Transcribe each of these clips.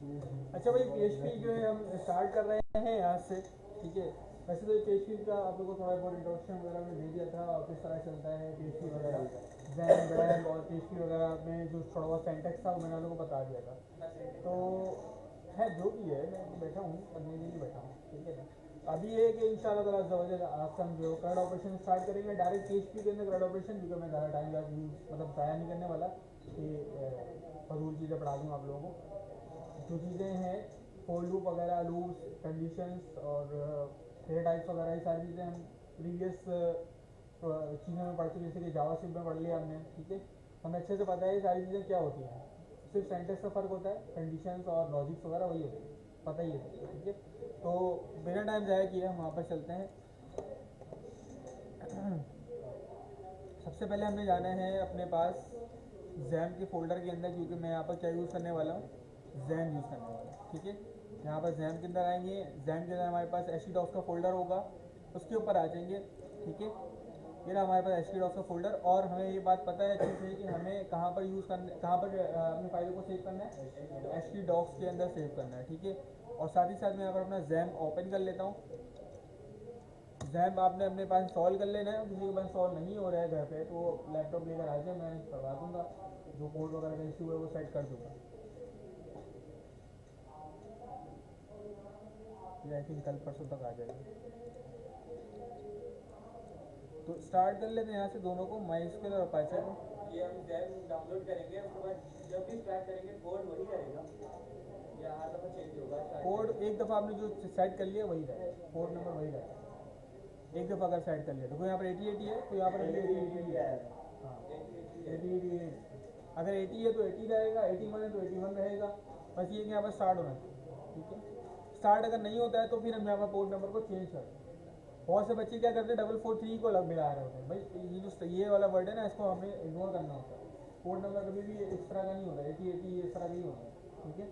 अच्छा भाई, PHP जो है हम स्टार्ट कर रहे हैं यहाँ से, ठीक है। वैसे तो PHP का आप लोगों को थोड़ा बहुत इंट्रोडक्शन वगैरह में दे दिया था, और किस तरह चलता है PHP वगैरह, जैम बैम और PHP वगैरह में जो थोड़ा बहुत सेंटेक्स था वो मैंने आप लोगों को बता दिया था। तो है जो भी है, मैं तो बैठा हूँ पढ़ने के लिए बैठा हूँ, ठीक है ना। अभी ये है कि इंशाल्लाह ताला ज़बरदस्त आज हम जो क्राउड ऑपरेशन स्टार्ट करेंगे डायरेक्ट PHP के अंदर क्राउड ऑपरेशन, क्योंकि मैं ज़्यादा टाइम यूज मतलब ज़ाया नहीं करने वाला कि फजूल चीज़ें पढ़ा दूँ आप लोगों को। जो चीज़ें हैं फोर लूप वगैरह, लूप्स, कंडीशंस और डेटा टाइप्स वगैरह, ये सारी चीज़ें हम प्रीवियस चीज़ों में पढ़ चुके, जैसे कि जावास्क्रिप्ट में पढ़ लिया हमने, ठीक है। हमें अच्छे से पता है ये सारी चीज़ें क्या होती हैं। सिर्फ सेंटेंस का फ़र्क होता है, कंडीशंस और लॉजिक्स वगैरह वही होते हैं, पता ही है सबको, ठीक है। तो बिना टाइम ज़ाया किए हम वहाँ पर चलते हैं। सबसे पहले हमें जाना है अपने पास जैम के फोल्डर के अंदर, क्योंकि मैं यहाँ पर क्या यूज़ करने वाला हूँ, जैम यूज़ करने वाला हूँ, ठीक है। यहाँ पर जैम के अंदर आएंगे, जैम के अंदर हमारे पास एचडॉक्स का फोल्डर होगा, उसके ऊपर आ जाएंगे, ठीक है। ये रहा हमारे पास एचडॉक्स का फोल्डर, और हमें ये बात पता है अच्छे से कि हमें कहाँ पर यूज़ करना, कहाँ पर अपनी फाइलों को सेव करना है, तो एचडॉक्स के अंदर सेव करना है, ठीक है। और साथ ही साथ मैं यहाँ पर अपना जैम ओपन कर लेता हूँ। जैम आपने अपने पास इंस्टॉल कर लेना है, किसी के पास इंस्टॉल नहीं हो रहा है घर पे तो लैपटॉप लेकर आ जाए, मैं करवा दूंगा, जो कोड वगैरह का इशू है वो सेट कर दूंगा। ये आई थिंक कल परसों तक आ जाएगी। तो स्टार्ट कर लेते हैं यहाँ से दोनों को, MySQL और अपाचे को। ये हम जैम डाउनलोड करेंगे, उसके बाद जब भी स्टार्ट करेंगे कोड वही रहेगा या हर दफ़ा चेंज होगा स्टार्ट कोड करेंगे? एक दफ़ा आपने जो सेट कर लिया वही रहेगा, कोड नंबर वही रहेगा। एक दफ़ा अगर सेट कर लिया तो कोई यहाँ पर 8080 है, कोई यहाँ पर 8080 है। हाँ, 8080, अगर 80 है तो 80 रहेगा, 81 है तो 81 रहेगा। बस ये कि यहाँ पर स्टार्ट होना चाहिए, ठीक है। स्टार्ट अगर नहीं होता है तो फिर हम यहाँ पर पोर्ट नंबर को चेंज कर दें। बहुत से बच्चे क्या करते हैं 443 को अलग मिला रहे होते हैं, भाई ये जो ये वाला वर्ड है ना, इसको हमें इग्नोर करना होता है। पोर्ट नंबर कभी भी इस तरह का नहीं होता, 8080 इस तरह का ही होता है, ठीक है।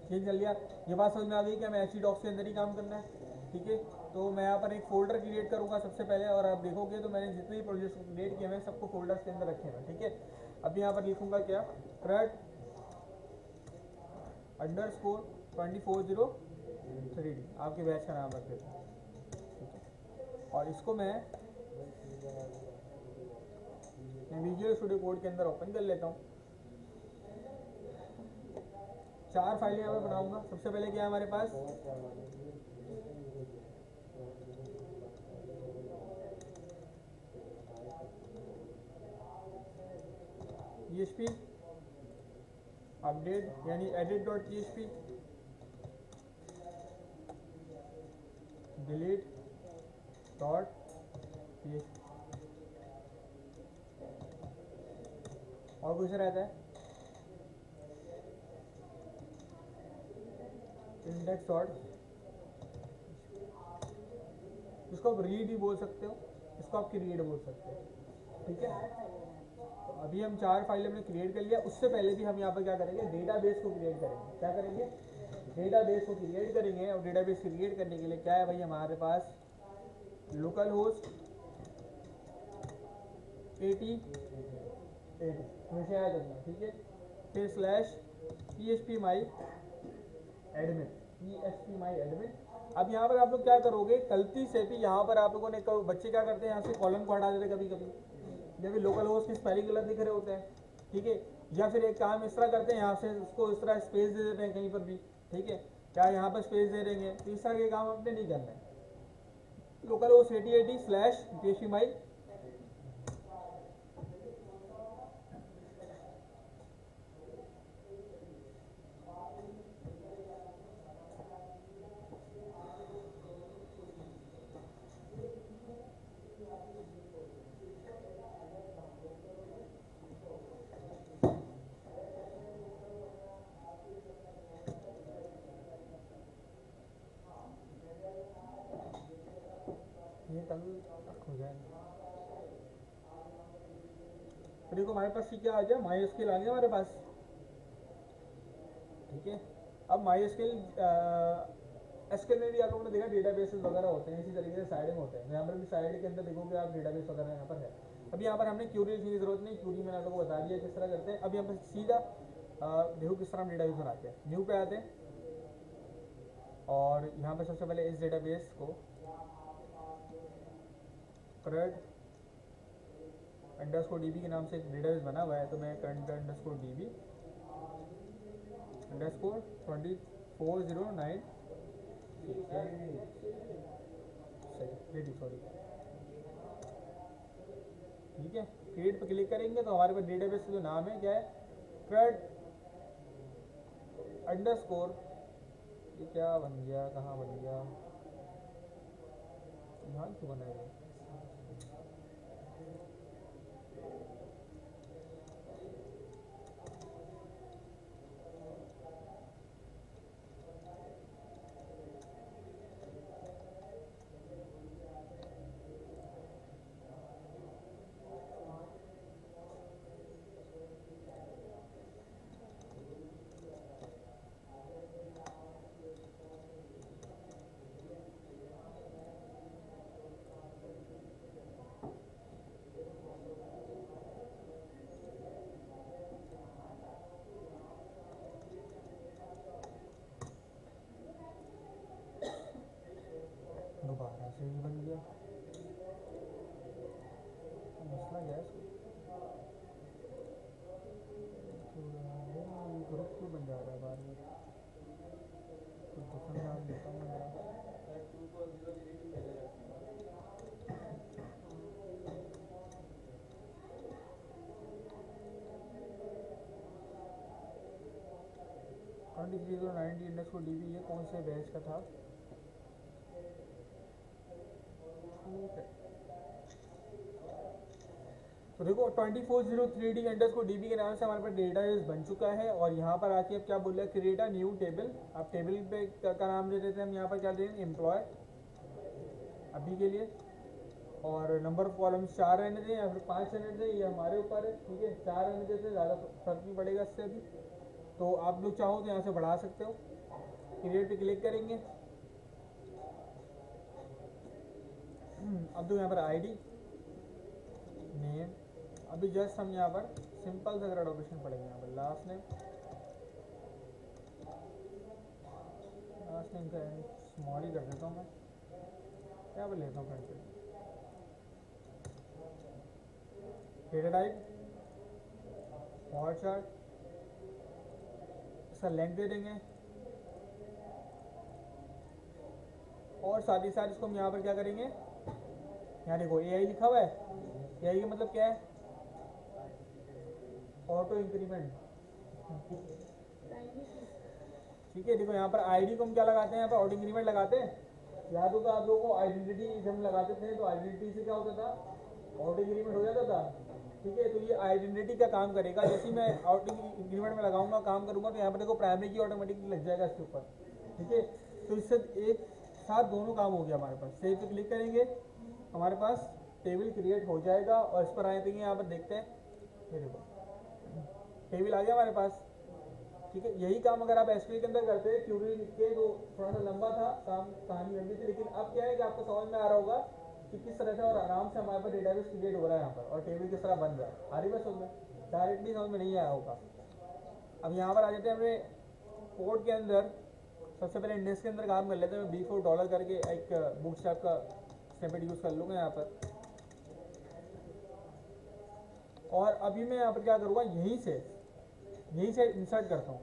चेंज कर लिया, ये बात समझ में आ गई कि हमें एचडॉक्स के अंदर ही काम करना है, ठीक है। तो मैं यहाँ पर एक फोल्डर क्रिएट करूँगा सबसे पहले, और आप देखोगे तो मैंने जितने भी प्रोजेक्ट क्रिएट किए हैं सबको फोल्डर्स के अंदर रखे हैं, ठीक है। अब यहाँ पर लिखूँगा क्या, CRUD _ 2403D, आपके बैच का नाम रख देता हूँ, ठीक है। और इसको मैं विजुअल स्टूडियो कोड के अंदर ओपन कर लेता हूँ। 4 फाइलें यहाँ पर बनाऊँगा। सबसे पहले क्या है हमारे पास, PHP अपडेट यानी edit.php, delete.php, और कुछ रहता है इंडेक्स डॉट, इसको आप रीड ही बोल सकते हो, इसको आप क्रिएट बोल सकते हो, ठीक है। तो अभी हम 4 फाइल हमने क्रिएट कर लिया। उससे पहले भी हम यहाँ पर क्या करेंगे, डेटाबेस को क्रिएट करेंगे। क्या करेंगे, डेटाबेस को क्रिएट करेंगे। और डेटाबेस क्रिएट करने के लिए क्या है भाई, हमारे पास लोकल होस्ट 8080 हमेशा याद रखना, ठीक है। फिर /phpMyAdmin। अब यहाँ पर आप लोग क्या करोगे, गलती से भी यहाँ पर आप लोगों ने, बच्चे क्या करते हैं यहाँ से कॉलम को हटा देते कभी कभी, या फिर लोकल होस्ट की स्पेलिंग गलत दिख रहे होते हैं, ठीक है। या फिर एक काम इस तरह करते हैं, यहाँ से उसको इस तरह स्पेस दे देते हैं कहीं पर भी, ठीक है। क्या यहाँ पर स्पेस दे देंगे, तो इस तरह के काम आपने नहीं करना है। लोकल होस्ट 8080/phpmy, ये कल तक हो जाएगा। तो देखो हमारे पास क्या आ गया, MySQL आ गया हमारे पास, ठीक है। अब MySQL SQL में भी आप लोगों ने देखा डेटाबेसेस वगैरह होते हैं, इसी तरीके से साइड में होते हैं। यहाँ पर भी साइड के अंदर देखोगे आप डेटाबेस वगैरह यहाँ पर है। अब यहाँ पर हमने क्यूरी लिखने की जरूरत नहीं, क्यूरी मैंने आप लोगों को बता दिया किस तरह करते हैं। अब यहाँ पर सीधा देखो किस तरह हम डेटाबेस बनाते हैं। न्यू पे आते हैं और यहाँ पे सबसे पहले इस डेटाबेस को करंट अंडरस्कोर डीबी के नाम से एक डेटाबेस बना हुआ है, तो मैं current underscore dB underscore 2409 sorry ठीक है, क्रिएट पे क्लिक करेंगे तो हमारे पास डेटाबेस का जो नाम है क्या है, करंट अंडरस्कोर, ये क्या बन गया, कहाँ बन गया, यहाँ क्यों बनाया, दोबारा से ही बन गया, मसला क्या है इसको, ग्रुप क्यों बन जा रहा है बार बार, कुछ दूसरा नाम देता हूँ मैं। 2 को 0 0 2 पहले रखना है। 2390 अंडरस्कोर डीबी, ये कौन से बैच का था, ठीक है। तो देखो 2403D अंडरस्कोर डीबी के नाम से हमारे पास डेटाबेस बन चुका है, और यहाँ पर आके अब क्या बोल रहा है, क्रिएट अ न्यू टेबल। अब टेबल पे का नाम दे देते हैं हम, यहाँ पर क्या देंगे, एम्प्लॉय अभी के लिए, और नंबर ऑफ कॉलम्स 4 रहने दें या फिर 5 रहने दें, ये हमारे ऊपर है, ठीक है। 4 रहने देते हैं, ज़्यादा फर्क नहीं पड़ेगा इससे अभी, तो आप लोग चाहो तो यहाँ से बढ़ा सकते हो। क्रिएट पे क्लिक करेंगे, अब तो यहाँ पर आईडी नेम, अभी जस्ट हम यहाँ पर सिंपल सा ग्रेडोकेशन पड़ेगा, यहाँ पर लास्ट नेम का स्मॉल ही कर देता हूँ मैं, यहाँ पर लेता हूँ फ्रंट, डेटा टाइप और चार्ट, इसका लेंथ दे देंगे, और साथ ही साथ इसको हम यहाँ पर क्या करेंगे, यहाँ देखो AI लिखा हुआ है, AI का मतलब क्या है, ऑटो इंक्रीमेंट, ठीक है। देखो यहाँ पर आईडी को हम क्या लगाते हैं, यहाँ पर ऑटो इंक्रीमेंट लगाते हैं, याद होगा आप लोगों को, आइडेंटिटी जब हम लगाते थे तो आइडेंटिटी से क्या होता था, ऑटो इंक्रीमेंट हो जाता था, ठीक है। तो ये आइडेंटिटी का काम करेगा, जैसे मैं ऑटो इंक्रीमेंट में लगाऊंगा, काम करूंगा, तो यहाँ पर देखो प्राइमरी की ऑटोमेटिकली लग जाएगा इसके ऊपर, ठीक है। तो इससे एक साथ दोनों काम हो गया हमारे पास। सेव पे क्लिक करेंगे, हमारे पास टेबल क्रिएट हो जाएगा, और इस पर आए थे यहाँ पर देखते हैं, ये देखो टेबल आ गया हमारे पास, ठीक है। यही काम अगर आप एसक्यूएल के अंदर करते हैं, क्यूरी लिख के, तो थोड़ा सा लंबा था काम, कहानी लंबी थी, लेकिन अब क्या है कि आपको समझ में आ रहा होगा कि किस तरह से और आराम से हमारे पास डेटाबेस क्रिएट हो रहा है यहाँ पर, और टेबल किस तरह बन रहा है, आ रही बात समझ में, डायरेक्टली समझ में नहीं आया होगा। अब यहाँ पर आ जाते हैं अपने कोड के अंदर, सबसे पहले इंडेक्स के अंदर काम कर लेते हैं। मैं $B4 करके एक बूटस्ट्रैप का स्निपेट यूज़ कर लूँगा यहाँ पर, और अभी मैं यहाँ पर क्या करूँगा, यहीं से इंसर्ट करता हूँ,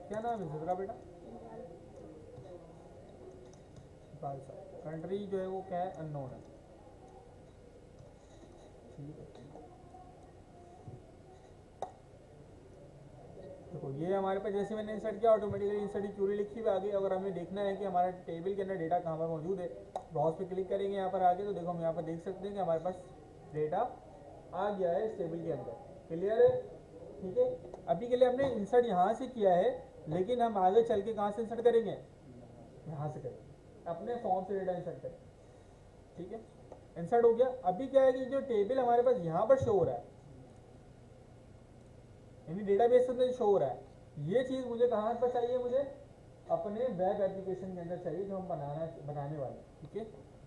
क्या नाम है जिब्रा बेटा, कंट्री जो है वो क्या है, अननोन है, ठीक है। देखो ये हमारे पास जैसे मैंने इंसर्ट किया, ऑटोमेटिकली इंसर्ट की क्यूरी लिखी हुई आ गई। अगर हमें देखना है कि हमारे टेबल के अंदर डेटा कहाँ पर मौजूद है, ब्राउज पे क्लिक करेंगे यहाँ पर आके, तो देखो हम यहाँ पर देख सकते हैं कि हमारे पास डेटा आ गया है इस टेबल के अंदर, क्लियर है, ठीक है। अभी के लिए हमने इंसर्ट यहाँ से किया है, लेकिन हम आगे चल के कहाँ से इंसर्ट करेंगे, यहाँ से करेंगे, अपने फॉर्म से डेटा इंसर्ट करेंगे, ठीक है। इंसर्ट हो गया। अभी क्या है कि जो टेबल हमारे पास यहाँ पर शो हो रहा है, यानी डेटाबेस के अंदर शो हो रहा है, ये चीज़ मुझे कहाँ पर चाहिए, मुझे अपने वेब एप्लीकेशन के अंदर चाहिए जो हम बनाने वाले, ठीक है।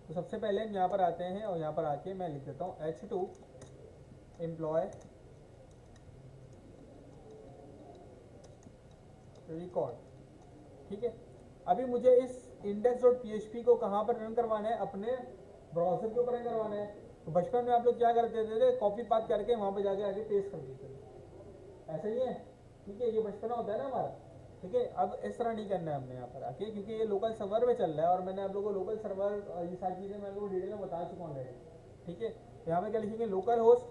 तो सबसे पहले हम यहाँ पर आते हैं और यहाँ पर आके मैं लिख देता हूँ H2 एम्प्लॉय रिकॉर्ड। ठीक है, अभी मुझे इस index.php को कहाँ पर रन करवाना है, अपने ब्राउजर के ऊपर रन करवाना है। तो बचपन में आप लोग क्या करते थे, कॉपी पास्ट करके वहाँ पे जाके आगे पेस्ट कर देते थे, ऐसा ही है। ठीक है, ये बचपना होता है ना हमारा। ठीक है, अब इस तरह नहीं करना है हमने यहाँ पर आके, क्योंकि ये लोकल सर्वर में चल रहा है और मैंने आप लोगों को लोकल सर्वर ये सारी चीज़ें मैं आप लोगों को डिटेल में बता चुका हूँ ऑलरेडी। ठीक है, यहाँ पे क्या लिखेंगे, local host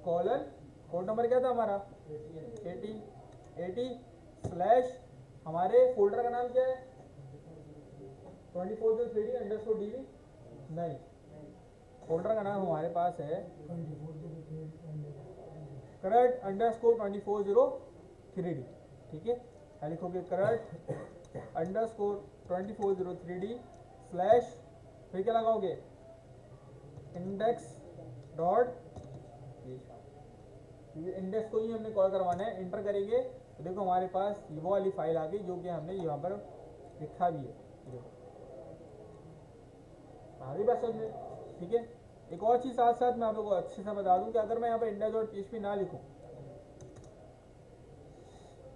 colon, code number क्या था हमारा 80 स्लैश, हमारे फोल्डर का नाम क्या है 2403d_db, नहीं, फोल्डर का नाम हमारे पास है current_2403d। ठीक है, लिखोगे current_2403d स्लैश, फिर क्या लगाओगे इंडेक्स को ही हमने कॉल करवाना है, इंटर करेंगे तो देखो हमारे पास वो वाली फाइल आ गई जो कि हमने यहाँ पर लिखा भी है। आ गई बात समझ में। ठीक है, एक और चीज़ साथ साथ मैं आप लोगों को अच्छे से बता दूं कि अगर मैं यहाँ पर index.php ना लिखूं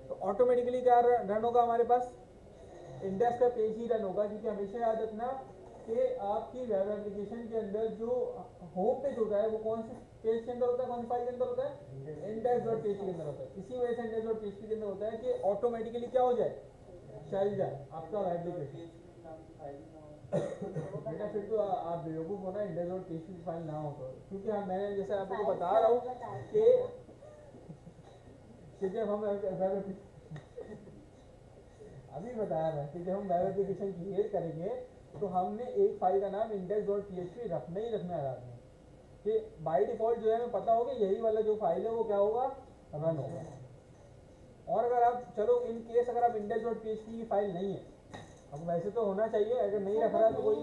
तो ऑटोमेटिकली क्या रन होगा हमारे पास, इंडेक्स का पेज ही रन होगा। क्योंकि हमेशा याद रखना कि आपकी वेब एप्लीकेशन के अंदर जो होम पेज होता है वो कौन से पेज के अंदर होता है, कौन सी फाइल के अंदर होता है, index.php के अंदर होता है। इसी वजह से index.php के अंदर होता है कि ऑटोमेटिकली क्या हो जाए, चल जाए आपका वेब एप्लीकेशन। बेटा फिर तो आप बेवकूफ़ हो ना, index.php फाइल ना हो तो, क्योंकि हम मैंने जैसे आप लोगों को बता रहा हूँ कि जब हम अभी बताया था कि जब हम वेब एप्लीकेशन क्रिएट करेंगे तो हमने एक फाइल का नाम index.php रखना ही रखना है आपने, कि बाय डिफॉल्ट जो है हमें पता होगा यही वाला जो फाइल है वो क्या होगा, रन होगा। और अगर आप चलो इन केस अगर आप index.php की फाइल नहीं है, अब वैसे तो होना चाहिए, अगर नहीं रख रहा तो कोई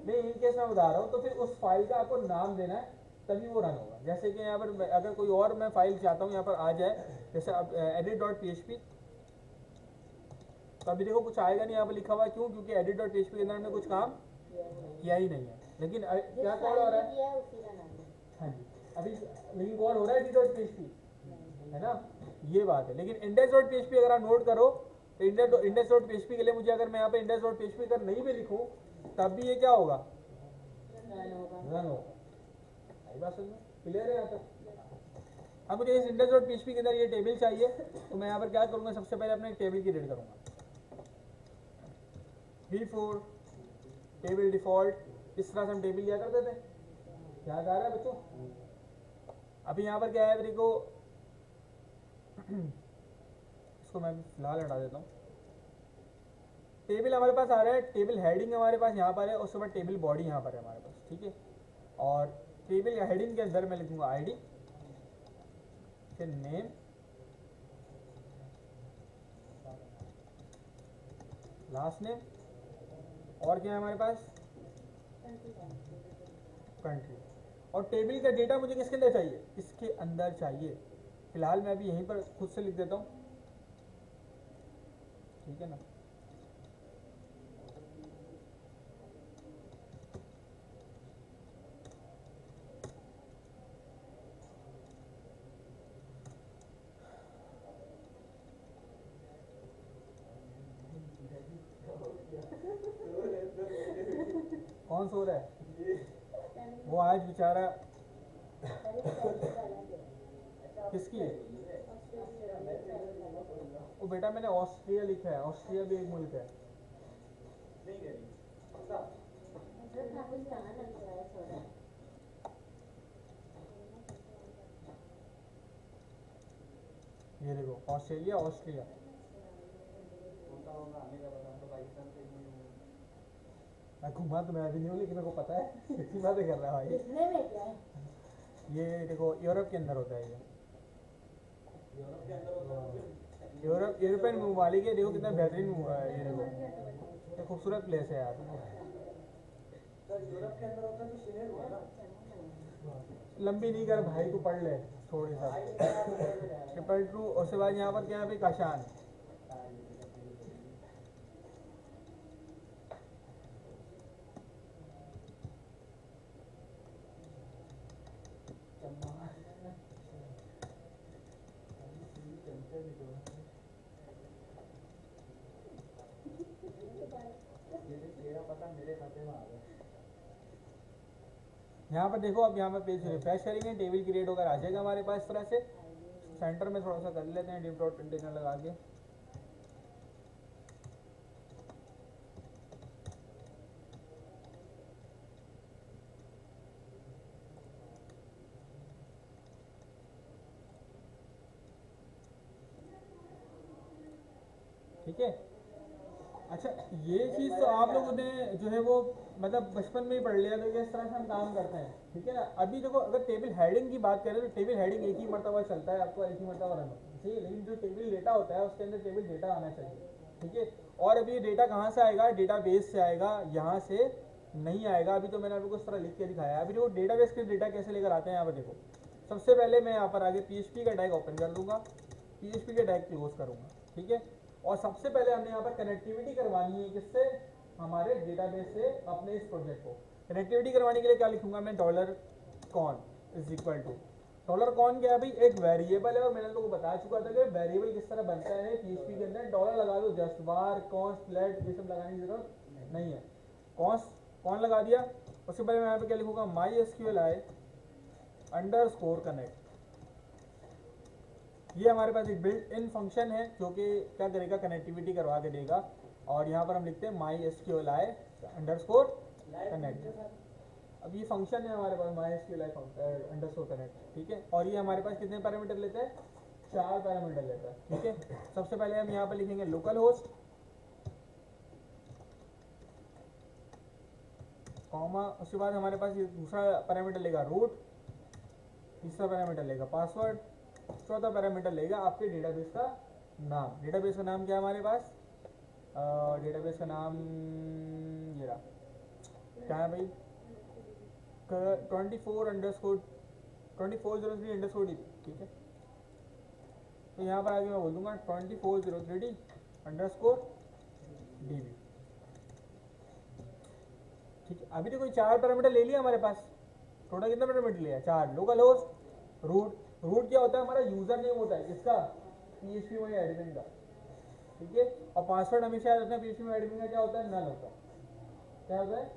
नहीं, इन केस मैं बता रहा हूँ, तो फिर उस फाइल का आपको नाम देना है तभी वो रन होगा। जैसे कि यहाँ पर अगर कोई और मैं फाइल चाहता हूँ यहाँ पर आ जाए, जैसे अब edit.php, तो अभी देखो कुछ आएगा नहीं यहाँ पर लिखा हुआ है, क्यों, क्योंकि edit.php के अंदर हमने कुछ काम किया ही नहीं है। लेकिन क्या कॉल हो रहा है, हाँ जी, अभी लेकिन कॉल हो रहा है edit.php, है ना, ये बात है। लेकिन index.php अगर आप नोट करो तो index.php के लिए मुझे, अगर मैं यहाँ पे index.php अगर नहीं भी लिखूँ तब भी ये क्या होगा, रन होगा। आई बात समझ में, क्लियर है यहाँ तक। अब मुझे इस index.php के अंदर ये टेबल चाहिए, तो मैं यहाँ पर क्या करूँगा, सबसे पहले अपने एक टेबल की रीड करूँगा, v4 टेबल डिफॉल्ट, इस तरह से हम टेबल लिया करते थे, याद आ रहा है बच्चों। अभी यहाँ पर क्या है, मेरे को इसको मैं फिलहाल हटा देता हूँ। टेबल हमारे पास आ रहा है, टेबल हेडिंग हमारे पास यहाँ पर है, उसके बाद टेबल बॉडी यहाँ पर है हमारे पास। ठीक है, और टेबल हेडिंग के अंदर मैं लिखूंगा आईडी, फिर नेम, लास्ट नेम, और क्या है हमारे पास, कंट्री। और टेबल का डेटा मुझे किसके अंदर चाहिए, इसके अंदर चाहिए। फिलहाल मैं अभी यहीं पर खुद से लिख देता हूँ, ठीक है ना। कौन सो रहा है, वो आज बेचारा किसकी है, वो बेटा मैंने ऑस्ट्रिया लिखा है, ऑस्ट्रिया भी एक मुल्क है। ये देखो ऑस्ट्रेलिया, ऑस्ट्रिया, मैं घूमा तो मैं अभी नहीं हूँ, लेकिन मेरे को पता है कितनी बातें कर रहा है भाई। ये देखो यूरोप के अंदर होता है, ये यूरोपियन ममालिक है। देखो कितना बेहतरीन ये देखो, ये खूबसूरत प्लेस है यार। लंबी नहीं कर भाई, तू पढ़ ले थोड़ी सा। ट्रिपल टू, उसके बाद यहाँ पर क्या है भाई, काशान, तेरा पता मेरे खाते में आ गया। यहाँ पर देखो, अब यहाँ पर पेज रिफ्रेश करेंगे, टेबल क्रिएट होकर आ जाएगा हमारे पास इस तरह से। सेंटर में थोड़ा सा कर लेते हैं डिव डॉट कंटेनर लगा के। ठीक है, अच्छा ये चीज़ तो आप लोगों ने जो है वो मतलब बचपन में ही पढ़ लिया, तो इस तरह से हम काम करते हैं। ठीक है ना, अभी देखो अगर टेबल हेडिंग की बात करें तो टेबल हेडिंग एक ही मरतबा चलता है, आपको एक ही मरतबा रन होता है, लेकिन जो टेबल डेटा होता है उसके अंदर टेबल डेटा आना चाहिए। ठीक है, और अभी ये डेटा कहाँ से आएगा, डेटा बेस से आएगा, यहाँ से नहीं आएगा। अभी तो मैंने आपको इस तरह लिख के दिखाया है। अभी देखो डेटा बेस के डेटा कैसे लेकर आते हैं, यहाँ पर देखो सबसे पहले मैं यहाँ पर आगे PHP का टैग ओपन कर दूंगा, PHP के टैग क्लोज करूँगा। ठीक है, और सबसे पहले हमने यहाँ पर कनेक्टिविटी करवानी है, किससे, हमारे डेटाबेस से अपने इस प्रोजेक्ट को। कनेक्टिविटी करवाने के लिए क्या लिखूंगा मैं, $con is equal to $con क्या है भाई, एक वेरिएबल है, और मैंने लोगों को बता चुका था कि वेरिएबल किस तरह बनता है PHP के अंदर। डॉलर लगा दो, जस्ट बार कॉन्स्ट लेट ये सब लगाने की जरूरत नहीं है, कॉन लगा दिया। उसके बाद मैं यहाँ पे क्या लिखूंगा, MySQLi _ connect। ये हमारे पास एक बिल्ट इन फंक्शन है जो कि क्या करेगा, कनेक्टिविटी करवा के देगा। और यहाँ पर हम लिखते हैं MySQLi _ connect। अब ये फंक्शन है हमारे पास MySQLi _ connect। ठीक है, और ये हमारे पास कितने पैरामीटर लेता है, 4 पैरामीटर लेता है। ठीक है, सबसे पहले हम यहाँ पर लिखेंगे लोकल होस्ट, कॉमा, उसके बाद हमारे पास ये दूसरा पैरामीटर लेगा रूट, तीसरा पैरामीटर लेगा पासवर्ड, चौथा पैरामीटर लेगा आपके डेटाबेस का नाम। डेटाबेस का नाम क्या है हमारे पास, डेटाबेस का नाम ये रहा, क्या है भाई, 2403_DB। ठीक है, तो यहाँ पर आगे मैं बोल दूंगा 2403D_DB। ठीक है, अभी तो कोई 4 पैरामीटर ले लिया हमारे पास, टोटल कितना पैरामीटर लिया, 4। लोकल होस्ट, रूट क्या होता है, हमारा यूजर नेम होता है, इसका PHP में एडमिन का। ठीक है, और पासवर्ड हमेशा याद रखना है, PHP में एडमिन का क्या होता है, नल होता है। क्या होता है,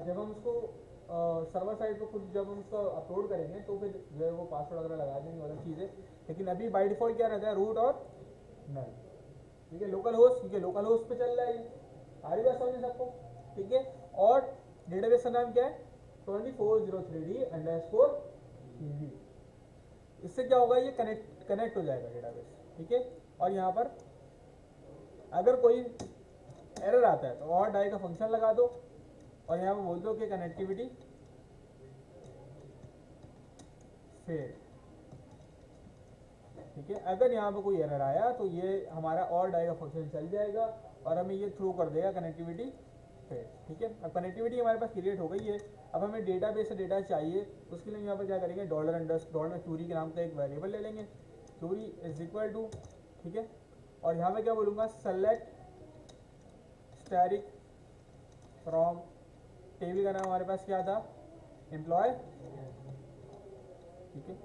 जब हम उसको सर्वर साइड पर खुद जब हम उसको अपलोड करेंगे तो फिर जो है वो पासवर्ड वगैरह लगा देंगे, अलग चीज़ है। लेकिन अभी बाय डिफॉल्ट क्या रहता है, रूट और नल। ठीक है, लोकल होस्ट, ठीक है, लोकल होस्ट पे चल रहा है, आ रही बात समझ सबको। ठीक है, और डेटाबेस का नाम क्या है, 2403D_DB। इससे क्या होगा, ये कनेक्ट हो जाएगा डेटाबेस। ठीक है, और यहाँ पर अगर कोई एरर आता है तो और डाई का फंक्शन लगा दो, और यहाँ पर बोल दो कि कनेक्टिविटी फेल। ठीक है, अगर यहाँ पर कोई एरर आया तो ये हमारा और डाई का फंक्शन चल जाएगा और हमें ये थ्रू कर देगा कनेक्टिविटी फेल। ठीक है, अब कनेक्टिविटी हमारे पास क्रिएट हो गई है। अब हमें डेटाबेस से डेटा चाहिए, उसके लिए यहाँ पर क्या करेंगे, $क्यूरी के नाम का एक वेरिएबल ले लेंगे, क्यूरी इज इक्वल टू, ठीक है, और यहाँ पे क्या बोलूँगा, सेलेक्ट स्टैटिक फ्रॉम, टेबल का नाम हमारे पास क्या था, एम्प्लॉय। ठीक है,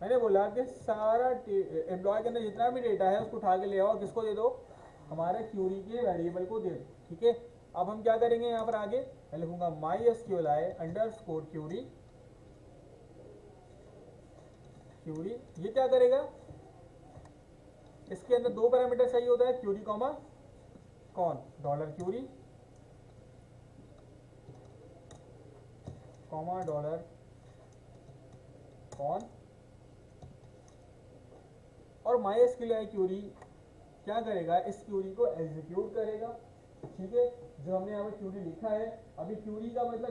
मैंने बोला कि सारा एम्प्लॉय के अंदर जितना भी डेटा है उसको उठा के ले आओ, किसको दे दो, हमारे क्यूरी के वेरिएबल को दे दो। ठीक है, अब हम क्या करेंगे, यहाँ पर आगे मैं लिखूंगा MySQLi _ क्यूरी। ये क्या करेगा, इसके अंदर 2 पैरामीटर चाहिए होता है, query comma con, $query comma $con, और MySQLi क्यूरी क्या करेगा, इस क्यूरी को एग्जीक्यूट करेगा। ठीक है, जो हमने यहाँ पर क्यूरी लिखा है, अभी क्यूरी का मतलब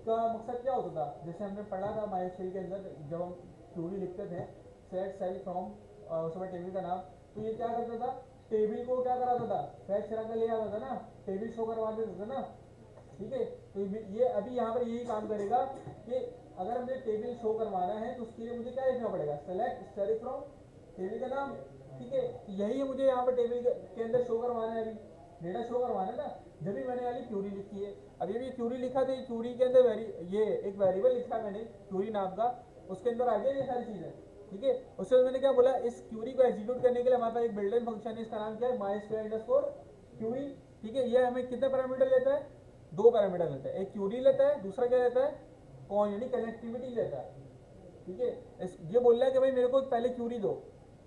का मकसद क्या होता था, जैसे हमने पढ़ा था MySQL के अंदर जब हम क्यूरी लिखते थे, सेट सेल फ्रॉम उसमें टेबल का नाम, तो ये क्या करता था, टेबल को क्या कराता था, फैच करा कर ले आता था ना, टेबल शो करवा देता था ना। ठीक है, तो ये अभी यहाँ पर यही काम करेगा कि अगर मुझे टेबल शो करवाना है तो उसके लिए मुझे क्या लिखना पड़ेगा, सेलेक्ट स्टैटिक फ्रॉम टेबल का नाम। ठीक है, यही है मुझे यहाँ पर टेबल के अंदर शो करवाना है, अभी डेटा शो करवाना है ना, जब भी मैंने वाली क्यूरी लिखी है। अब ये भी क्यूरी लिखा तो क्यूरी के अंदर ये एक वेरिएबल लिखा है मैंने क्यूरी नाम का, उसके अंदर आ गया ये सारी चीज़ें। ठीक है, उससे मैंने क्या बोला, इस क्यूरी को एग्जीक्यूट करने के लिए हमारे पास एक बिल्ट इन फंक्शन है, इसका नाम क्या है, MySQL _ क्यूरी। ठीक है, ये हमें कितने पैरामीटर लेता है, दो पैरामीटर लेता है, एक क्यूरी लेता है, दूसरा क्या लेता है, कौन यानी कनेक्टिविटी लेता है। ठीक है, ये बोल रहा है कि भाई मेरे को पहले क्यूरी दो,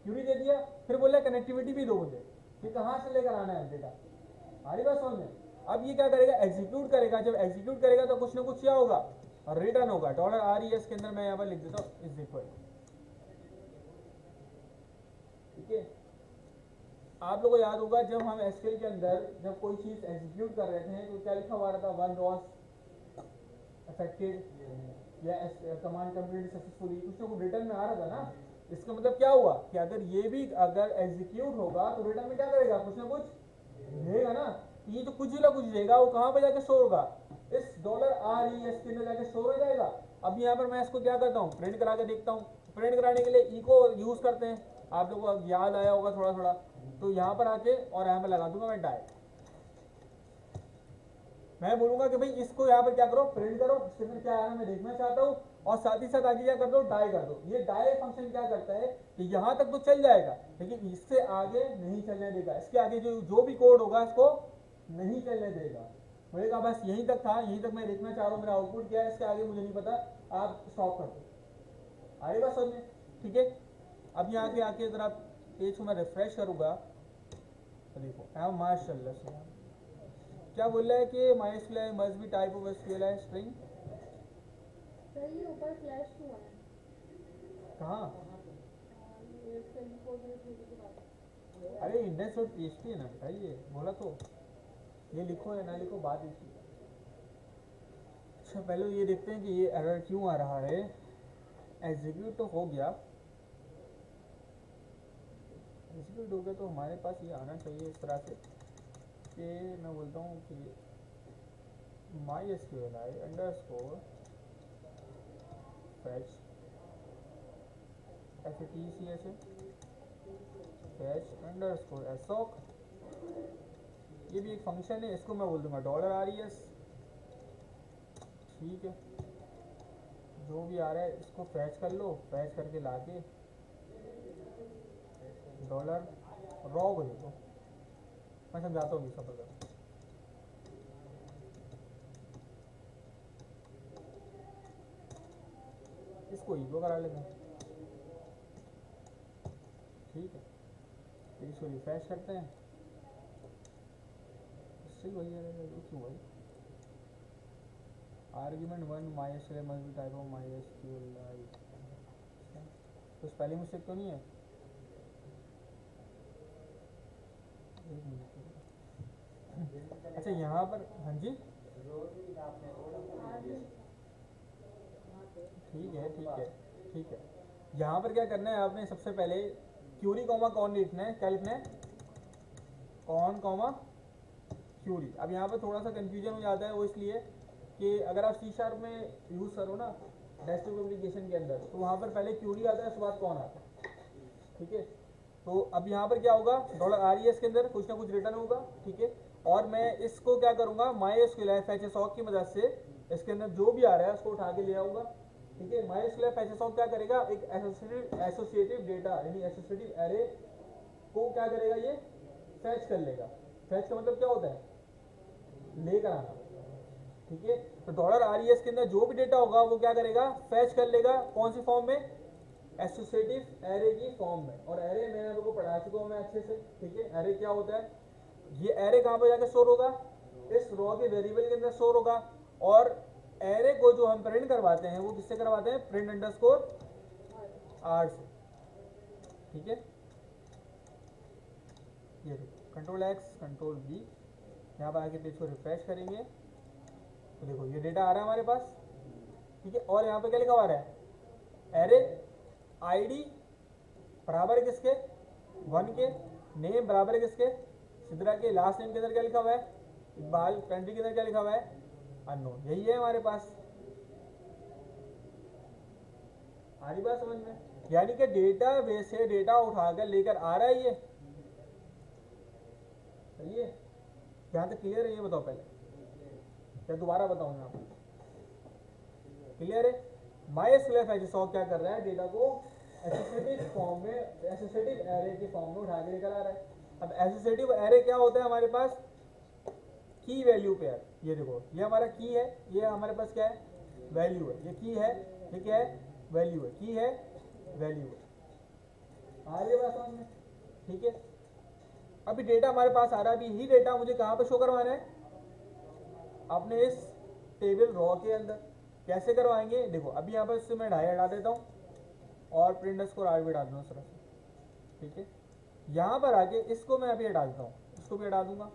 क्यूरी दे दिया, फिर बोल रहा है कनेक्टिविटी भी दो मुझे, ये कहाँ से लेकर आना है डेटा, हमारी बात समझ में। अब ये क्या करेगा, एग्जीक्यूट करेगा, जब एग्जीक्यूट करेगा तो कुछ ना कुछ क्या होगा, रिटर्न होगा। $RES के अंदर मैं यहाँ पर लिख देता हूँ इज इक्वल। ठीक है, आप लोगों को याद होगा जब हम एसक्यूएल के अंदर जब कोई चीज एग्जीक्यूट कर रहे थे तो क्या लिखा हुआ था, वन वॉज अफेक्टेड या कमांड कंप्लीट सक्सेसफुली, कुछ ना कुछ रिटर्न में आ रहा था ना। इसका मतलब क्या हुआ कि अगर ये भी अगर एग्जीक्यूट होगा तो रिटर्न में क्या करेगा, कुछ ना कुछ देगा ना। ये जो कुछ ना कुछ देगा वो कहाँ पे जाके स्टोर होगा, इस $RES के अंदर जाके स्टोर हो जाएगा। अब यहाँ पर मैं इसको क्या करता हूँ, प्रिंट करा के देखता हूँ। प्रिंट कराने के लिए ई को यूज करते हैं, आप लोगों को याद आया होगा थोड़ा थोड़ा। तो यहाँ पर आके और यहाँ पर लगा दूंगा मैं डाई, मैं बोलूंगा कि भाई इसको यहाँ पर क्या करो, प्रिंट करो, इसके अंदर क्या आ रहा है मैं देखना चाहता हूँ, और साथ ही साथ आगे क्या कर दो, डाई कर दो। ये डाई फंक्शन क्या करता है कि यहाँ तक तो चल जाएगा लेकिन इससे आगे नहीं चलने देगा, इसके आगे जो भी कोड होगा इसको नहीं चलने देगा। मुझे कहा बस यहीं तक था, यहीं तक मैं देखना चाह रहा हूँ, मेरा आउटपुट क्या है, इसके आगे मुझे नहीं पता, आप स्टॉप कर दो। आगे बात समझ में। ठीक है, अब यहाँ के आके अगर आप पेज को मैं रिफ्रेश करूँगा तो देखो माशाल्लाह क्या बोल रहा है कि MySQL must be type of SQL string. Sir ये ऊपर फ्लैश क्यों है? कहाँ, ये 24 के बाद। अरे index.php है ना भाई, ये बोला तो, ये लिखो या ना लिखो बात इसकी। अच्छा पहले ये देखते हैं कि ये एरर क्यों आ रहा है। एग्जीक्यूट तो हो गया, एग्जीक्यूट हो गया तो हमारे पास ये आना चाहिए इस तरह से कि मैं बोलता हूँ कि MySQL underscore fetch fetch underscore assoc, ये भी एक फंक्शन है, इसको मैं बोल दूंगा $RES। ठीक है, जो भी आ रहा है इसको फैच कर लो, फैच करके लाके डॉलर रॉ को दे दो। मैं समझाता हूँ सब अगर इसको इको करा लेते हैं। ठीक है, तो इसको रिफ्रेश करते हैं, इससे वही आ रहा है क्यों भाई। Argument 1 MySQL must be type of MySQL, तो स्पेलिंग मिस्टेक तो नहीं है। एक मिनट, अच्छा यहाँ पर, हाँ जी ठीक है ठीक है ठीक है। यहाँ पर क्या करना है आपने, सबसे पहले क्यूरी कॉमा कौन लिखना है, क्या लिखना है, कौन कॉमा क्यूरी। अब यहाँ पर थोड़ा सा कंफ्यूजन हो जाता है, वो इसलिए कि अगर आप C# में यूज़ करो ना डेस्कटॉप एप्लीकेशन के अंदर, तो वहाँ पर पहले क्यूरी आता है उसके बाद कौन आता है। ठीक है, तो अब यहाँ पर क्या होगा, $RES के अंदर कुछ ना कुछ रिटर्न होगा। ठीक है, और मैं इसको क्या करूँगा, MySQL fetch की मदद से इसके अंदर जो भी आ रहा है उसको उठा के ले आऊँगा। ठीक है, MySQL fetch क्या करेगा, एक एसोसिएटिव डेटा यानी एसोसिएटिव एरे को क्या करेगा, ये फैच कर लेगा। फैच का मतलब क्या होता है, लेकर आना। ठीक है, तो $RES के अंदर जो भी डेटा होगा वो क्या करेगा, फैच कर लेगा, कौन सी फॉर्म में, एसोसिएटिव एरे की फॉर्म में। और एरे मैंने आपको पढ़ा चुका हूँ मैं अच्छे से। ठीक है, एरे क्या होता है, ये एरे कहाँ पर जाकर स्टोर होगा, इस रो के वेरिएबल के अंदर स्टोर होगा। और एरे को जो हम प्रिंट करवाते हैं वो किससे करवाते हैं, प्रिंट अंडरस्कोर आर से। ठीक है, ये देखो Ctrl+X Ctrl+V, यहाँ पर आके पेज को रिफ्रेश करेंगे तो देखो ये डेटा आ रहा है हमारे पास। ठीक है, और यहाँ पे क्या लिखा हुआ है, एरे आईडी बराबर है किसके, 1 के, नेम बराबर है किसके, सिद्रा के। लास्ट नेम के अंदर क्या लिखा हुआ है, इकबाल। कंट्री के अंदर क्या लिखा हुआ है, अननोन। यही है हमारे पास, आ रही बात समझ में। यानी कि डेटा बेस से डेटा उठाकर लेकर आ रहा है ये, सही है। यहाँ तक क्लियर है, ये बताओ पहले या दोबारा बताऊँ यहाँ पर, क्लियर है। MySQL fetch क्या कर रहा है, डेटा को एसोसिएटिव फॉर्म में, एसोसिएटिव एरे के फॉर्म में उठा के लेकर आ रहा है। अब एसोसिएटिव एरे क्या होता है हमारे पास, की वैल्यू पेयर। ये देखो ये हमारा की है, ये हमारे पास क्या है, वैल्यू है, ये की है, ये क्या है, वैल्यू है, की है, वैल्यू है। आ रही है बात समझ में? ठीक है, अभी डेटा हमारे पास आ रहा है, अभी यही डेटा मुझे कहाँ पर शो करवाना है, अपने इस टेबल रॉ के अंदर। कैसे करवाएंगे, देखो अभी यहाँ पर इससे मैं 2.5 हटा देता हूँ और प्रिंट स्कोर आर भी हटा दूंगा इस तरह से, ठीक है। यहाँ पर आके इसको मैं अभी हटा देता हूँ, इसको भी हटा दूंगा,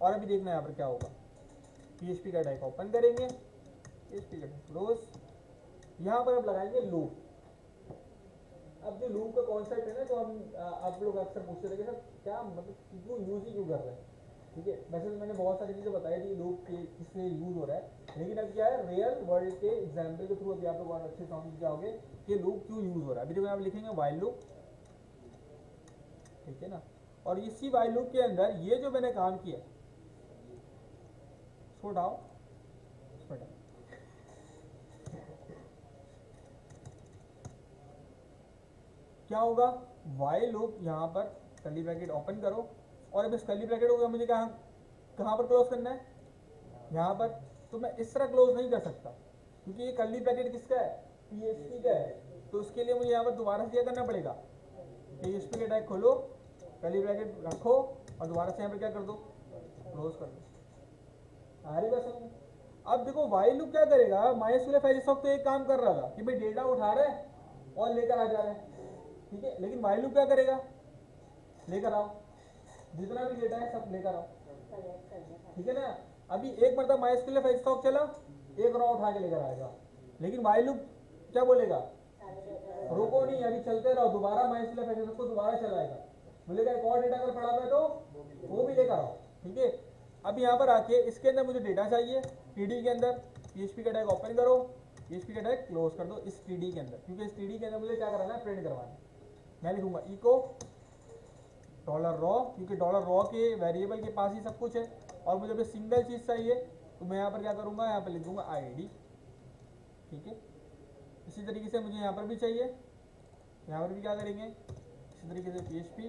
और अभी देखना यहाँ पर क्या होगा। PHP का टैग ओपन करेंगे, PHP का टैग क्लोज, यहाँ पर अब लगाएंगे लूप। अब जो लूप का कॉन्सेप्ट है ना, जो हम आप लोग अक्सर पूछते थे कि सर क्या मतलब क्यों यूज ही क्यों कर रहे हैं, ठीक है। वैसे तो मैंने बहुत सारी चीज़ें बताई थी लूप के किससे यूज हो रहा है, लेकिन अब क्या है, रियल वर्ल्ड के एग्जाम्पल के थ्रू अभी आप लोग और अच्छे समझ जाओगे कि लूप क्यों यूज हो रहा है। अभी देखो आप लिखेंगे वाइल लूप, ठीक है ना, और इसी वाइल लूप के अंदर ये जो मैंने काम किया, इसको हटाओ, इसको हटाओ, क्या होगा, वाइल लूप यहाँ पर कर्ली ब्रैकेट ओपन करो, और अब इस कर्ली ब्रैकेट को मुझे कहाँ पर क्लोज करना है, यहाँ पर। तो मैं इस तरह क्लोज नहीं कर सकता क्योंकि ये कर्ली ब्रैकेट किसका है, PHP का है। तो उसके लिए मुझे यहाँ पर दोबारा से क्या करना पड़ेगा, PHP का टैग खोलो, कर्ली ब्रैकेट रखो, और दोबारा से यहाँ पर क्या कर दो, क्लोज कर दो। आ रही बात समझ में? अब देखो वाइल लूप क्या करेगा, MySQL फाइल तो एक काम कर रहा था कि भाई डेटा उठा रहा है और लेकर आ जा रहा है, ठीक है। लेकिन वाइल लूप क्या करेगा, लेकर आओ, जितना भी डेटा है सब लेकर आओ, ठीक है ना। अभी एक मतलब MySQL फाइल स्टॉक चला, एक रॉ उठा के लेकर आएगा, लेकिन वाइल लूप क्या बोलेगा, रुको नहीं, अभी चलते रहो, दोबारा MySQL फाइल को दोबारा चलाएगा, बोलेगा एक और डेटा अगर पड़ा हुआ है तो वो भी लेकर आओ, ठीक है। अब यहाँ पर आके इसके अंदर मुझे डेटा चाहिए, TD के अंदर PHP का टैग ओपन करो, PHP का टैग क्लोज कर दो इस TD के अंदर, क्योंकि इस TD के अंदर मुझे क्या कराना है, प्रिंट करवाना है। मैं लिखूंगा इको $रॉ, क्योंकि $रॉ के वेरिएबल के पास ही सब कुछ है, और मुझे अभी सिंगल चीज चाहिए, तो मैं यहाँ पर क्या करूंगा, यहाँ पर लिख दूंगा ID, ठीक है। इसी तरीके से मुझे यहाँ पर भी चाहिए, यहाँ पर भी क्या करेंगे, इसी तरीके से PHP,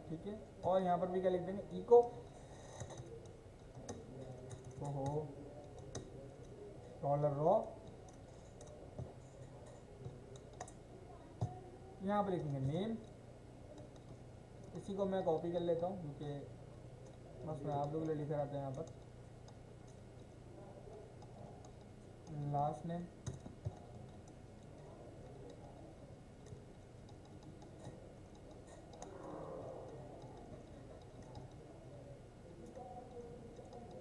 ठीक है, और यहाँ पर भी क्या लिख देंगे, इको $रॉ, यहाँ पर लिखेंगे नेम, इसी को मैं कॉपी कर लेता हूँ क्योंकि बस मैं आप लोगों के लिए लिखा रहता है। यहाँ पर लास्ट नेम,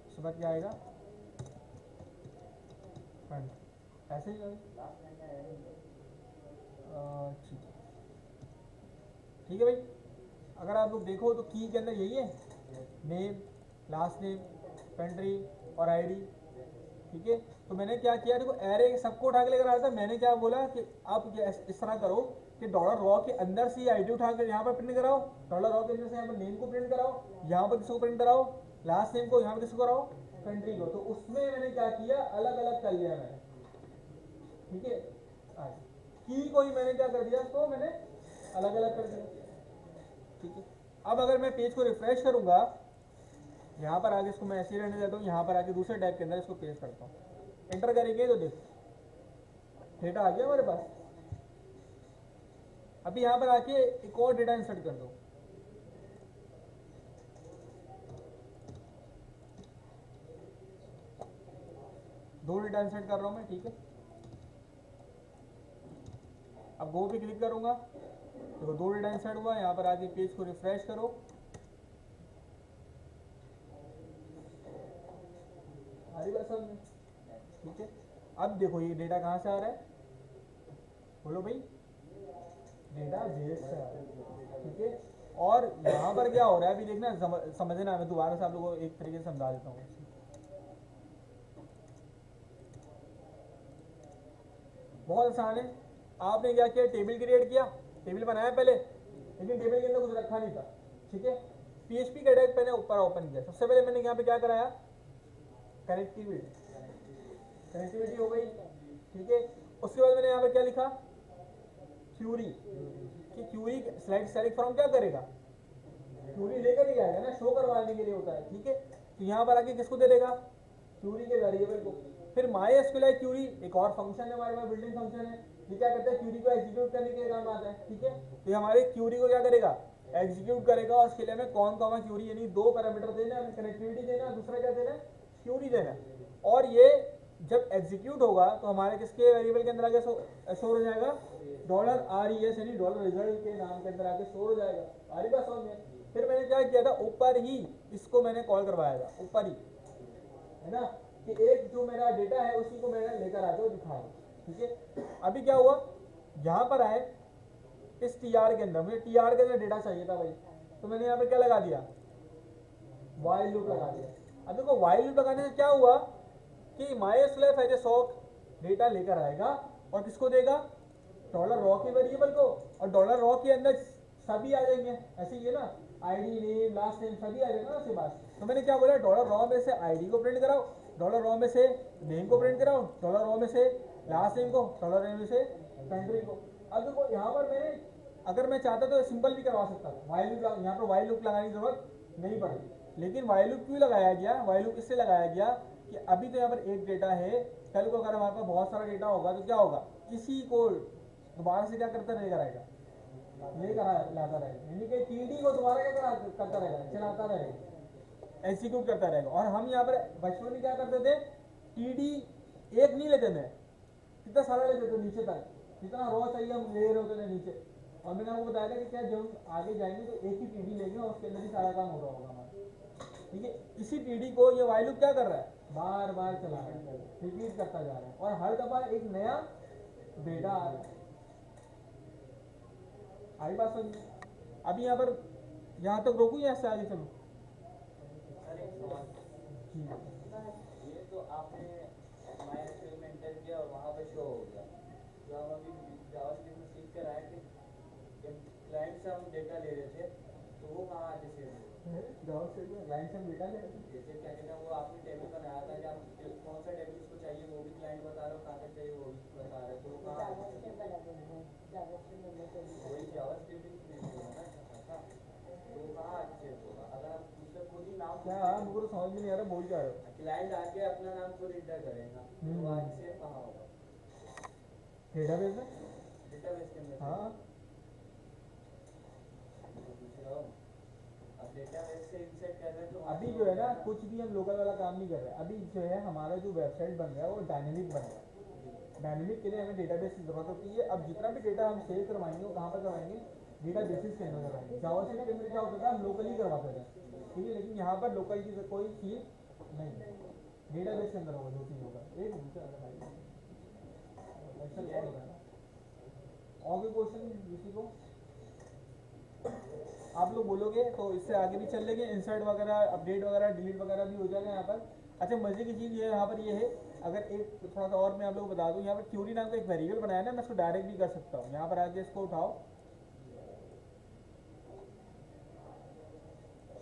उसके बाद क्या आएगा, फ्रंट, ऐसे ही ठीक है भाई। अगर आप लोग देखो तो की के अंदर यही है, नेम, लास्ट नेम, कंट्री और ID, ठीक है। तो मैंने क्या किया, देखो एरे सबको उठा के लेकर आया था, मैंने क्या बोला कि आप इस तरह करो कि $रॉ के अंदर से ID उठा कर यहाँ पर प्रिंट कराओ, $रॉ के अंदर से यहाँ पर नेम को प्रिंट कराओ, यहाँ पर किसको प्रिंट कराओ, लास्ट नेम को, यहाँ पर किसको कराओ, कंट्री को। तो उसमें मैंने क्या किया, अलग अलग कर लिया मैंने, ठीक है। की को ही मैंने क्या कर दिया, इसको मैंने अलग अलग कर दिया, ठीक है। अब अगर मैं पेज को रिफ्रेश करूंगा, यहाँ पर आगे इसको मैं ऐसे ही रहने देता हूँ, यहाँ पर आके दूसरे टैग के अंदर इसको पेस्ट करता हूँ, एंटर करेंगे तो देखो डेटा आ गया हमारे पास। अभी यहाँ पर आके एक और डेटा इंसर्ट कर दो, दो डेटा इंसर्ट कर रहा हूँ मैं, ठीक है। अब गो पे क्लिक करूंगा, देखो दो डेटा इंसर्ट हुआ, यहाँ पर आके पेज को रिफ्रेश करो, हरी बात समझ में, ठीक है। अब देखो ये डेटा कहाँ से आ रहा है, बोलो भाई, डेटा जेएस से आ रहा है, ठीक है। और यहाँ पर क्या हो रहा है, अभी देखना समझना, मैं दोबारा से आप लोगों को एक तरीके से समझा देता हूँ। बहुत आसान है, आपने क्या किया, टेबल क्रिएट किया, टेबल बनाया पहले, लेकिन टेबल के अंदर कुछ रखा नहीं था, ठीक है। PHP का टैग मैंने ऊपर ओपन किया, सबसे पहले मैंने यहाँ पे क्या कराया, कनेक्टिविटी हो गई, ठीक है। उसके बाद मैंने यहाँ पे क्या लिखा, क्यूरी, कि क्यूरी स्लाइड सेलेक्ट फ्रॉम क्या करेगा, क्यूरी लेकर ही आएगा ना, शो करवाने के लिए होता है, ठीक है। तो यहाँ पर आके किसको दे देगा, क्यूरी के वेरिएबल को। फिर माई एसक्यूएल क्यूरी एक और फंक्शन है हमारे पास, बिल्डिंग फंक्शन है, ये क्या करता है, क्यूरी को एग्जीक्यूट करने के काम आता है। ठीक है, तो ये हमारे क्यूरी को क्या करेगा, एग्जीक्यूट करेगा, और उसके लिए हमें कौन कॉमा क्यूरी यानी दो पैरामीटर देना है, कनेक्टिविटी देना है, दूसरा क्या देना है, क्यूरी देना है। और ये जब एग्जीक्यूट होगा तो हमारे किसके वेरिएबल के अंदर आके स्टोर हो जाएगा, $RES यानी डॉलर रिजल्ट के नाम के अंदर आके स्टोर हो जाएगा। हमारी बात समझ में। फिर मैंने क्या किया था, ऊपर ही इसको मैंने कॉल करवाया था, ऊपर ही है ना, कि एक जो मेरा डेटा है उसी को मैंने लेकर आके दिखाया। ठीक है, अभी क्या हुआ, यहाँ पर आए इस टीआर के अंदर, मुझे टीआर के अंदर डेटा चाहिए था भाई, तो मैंने यहाँ पे क्या लगा दिया, वाइल लूप लगा दिया। अब देखो वाइल लूप लगाने से क्या हुआ कि MySQL as a sock data लेकर आएगा और किसको देगा, $रॉ के वेरिएबल को, और $रॉ के अंदर सभी आ जाएंगे, ऐसे ही है ना, आईडी नेम लास्ट नेम सभी आ जाएगा ना उसके बाद। तो मैंने क्या बोला, $रॉ में से आईडी को प्रिंट कराओ, $रॉ में से नेम को प्रिंट कराओ, $रॉ में से लास्ट नेम को, $रॉ में से कंट्री को। अब देखो यहाँ पर मैंने अगर मैं चाहता तो सिंपल भी करवा सकता था, वाइल लूप, यहाँ पर वाइल लूप लगाने की जरूरत नहीं पड़ती, लेकिन वाइल लूप क्यों लगाया गया, वाइल लूप इससे लगाया गया कि अभी तो यहाँ पर एक डेटा है, कल को अगर हमारे पास बहुत सारा डेटा होगा तो क्या होगा, किसी को दोबारा से क्या करता रहेगा, लाता रहेगा, यानी कि टीडी को दोबारा क्या करता रहेगा, चलाता रहेगा, एग्जीक्यूट करता रहेगा। और हम यहाँ पर बचपन में क्या करते थे, टीडी एक नहीं लेते थे, कितना सारा लेते थे नीचे तक, जितना रॉ चाहिए हम ले रहे होते थे नीचे। और मैंने आपको बताया था कि क्या जब आगे जाएंगे तो एक ही टीडी लेंगे और उसके अंदर ही सारा काम हो रहा होगा हमारा। ठीक है, इसी टीडी को ये वाइल लूप क्या कर रहा है, बार बार चला रहा है, रिपीट करता जा रहा है, और हर दफा एक नया डेटा आ रहा है। आई बात समझ। अभी यहाँ पर यहाँ तक रोकूं या इससे आगे चलूं? ये तो आपने MySQL में एंटर किया और वहाँ पे शो हो गया, जो हम अभी जावास्क्रिप्ट में सीख कर आए थे, जब क्लाइंट से हम डेटा ले रहे थे तो वो कहाँ आके सेव हो, लाइन से हम डेटा ले जैसे क्या कहते हैं वो आपने टेबल बनाया था कि आप कौन सा टेबल उसको चाहिए वो भी क्लाइंट बता रहा हो, कहाँ तक चाहिए वो भी बता रहा है, तो वो कहाँ वही जावास्क्रिप्ट में है ना, अच्छा तो वो कहाँ आके सेव होगा, अगर आप उसका खुद ही नाम क्या, मुझे तो समझ में नहीं आ रहा, बोल क्या रहे हो? क्लाइंट आके अपना नाम खुद एंटर करेगा तो आज से कहाँ होगा, डेटाबेस में? डेटाबेस के अंदर। हाँ, अब डेटाबेस से इंसर्ट कर रहे हैं तो अभी जो है ना कुछ भी हम लोकल वाला काम नहीं कर रहे, अभी जो है हमारा जो वेबसाइट बन रहा है वो डायनेमिक बन रहा है। डायनेमिक के लिए हमें डेटाबेस की जरूरत होती है। अब जितना भी डेटा हम सेव करवाएंगे वो कहाँ पर करवाएंगे, डेटाबेसिस के अंदर करवाएंगे। जावास्क्रिप्ट के अंदर क्या होता था, हम लोकली करवाते थे, ठीक है, लेकिन यहाँ पर लोकल की कोई चीज़ नहीं, डेटाबेस के अंदर होगा जो चीज़ होगा। एक और कोई क्वेश्चन किसी को? आप लोग बोलोगे तो इससे आगे भी चल लेंगे, इंसर्ट वगैरह, अपडेट वगैरह, डिलीट वगैरह भी हो जाएगा यहाँ पर। अच्छा, मजे की चीज़ ये यहाँ पर ये है, अगर एक थोड़ा सा और मैं आप लोग बता दूँ, यहाँ पर क्यूरी नाम का एक वेरिएबल बनाया ना, मैं इसको डायरेक्ट भी कर सकता हूँ। यहाँ पर आके इसको उठाओ,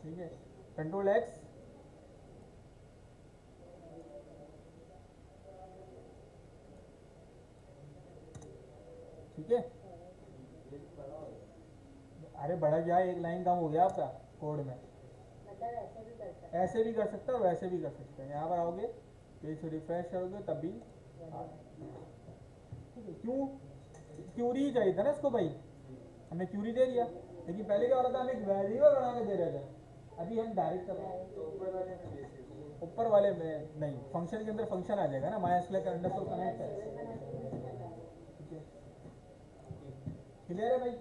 ठीक है, Ctrl+X, ठीक है। अरे बड़ा क्या, एक लाइन काम हो गया आपका कोड में, ऐसे भी कर सकते हैं और वैसे भी कर सकते हैं। यहाँ पर आओगे, पेज को रिफ्रेश करोगे तब भी क्यों, क्यूरी ही चाहिए था ना इसको भाई, हमने क्यूरी दे दिया, लेकिन पहले क्या हो रहा था, हम एक वेरिएबल बना के दे रहे थे, अभी हम डायरेक्ट कर रहे हैं। तो ऊपर वाले में नहीं, फंक्शन के अंदर फंक्शन आ जाएगा ना, MySQL का अंडरस्कोर कनेक्ट है। ठीक है, क्लियर है भाई?